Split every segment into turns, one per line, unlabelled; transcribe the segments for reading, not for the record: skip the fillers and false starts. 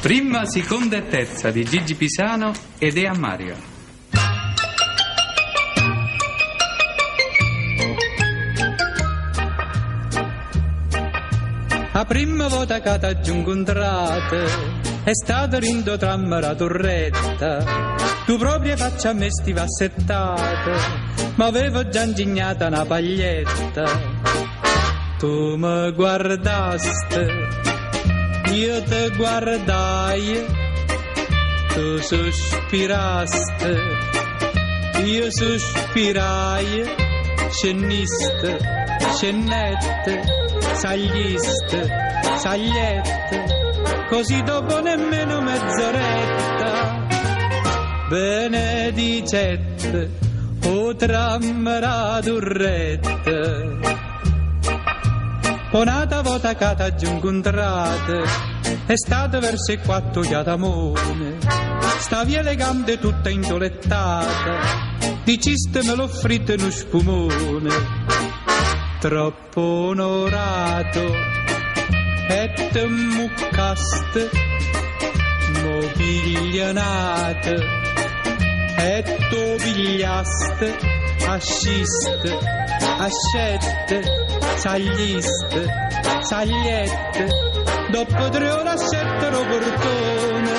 Prima, seconda e terza di Gigi Pisano ed Ea Mario. La prima volta che ti ho incontrato è stato rindo tram la torretta. Tu proprio faccia a me stiva assettato, ma avevo già ingignata una paglietta. Tu mi guardaste, io te guardai, tu sospiraste, io sospirai, scenniste, scennette, sagliste, sagliette, così dopo nemmeno mezz'oretta, benedicette, o tram la turretta. Un'altra volta che ti ho incontrato è stato verso il 4 di Adamone. Stavi elegante tutta intiolettata, diciste me l'ho fritto in uno spumone. Troppo onorato e te muccaste, mo piglianate e tu pigliaste, asciste, ascette, sagliste, sagliette, dopo 3 ore ascettero portone,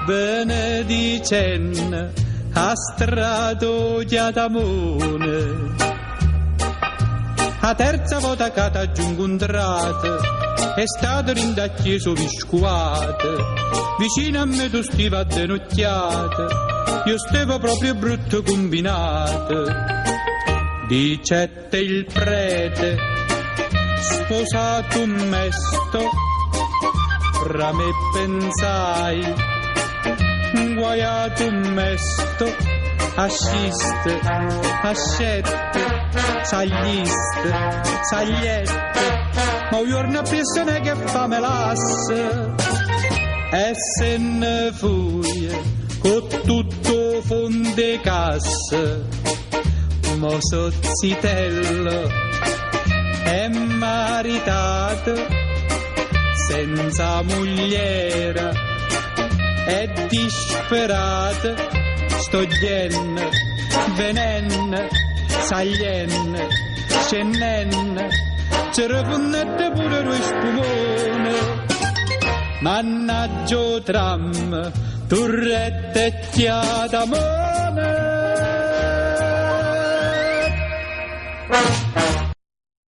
benedicenne a strato di Adamone. La terza volta che ti ho incontrato è stato rindacchieso viscuato, vicino a me tu stiva denocchiato, io stavo proprio brutto combinato. Dicette il prete, sposato un mesto, fra me pensai, guaiato un mesto, asciste, ascette, sagliste, sagliette, ma un giorno appresso ne che fa me lasse, e se ne fui con tutto fonde casse. Mo sozzitello è maritato, senza mogliera, è disperato, sto gien, venen, saglien, scennen, c'era punnette pure lo spumone, mannaggia tram, turrette e chiatamone.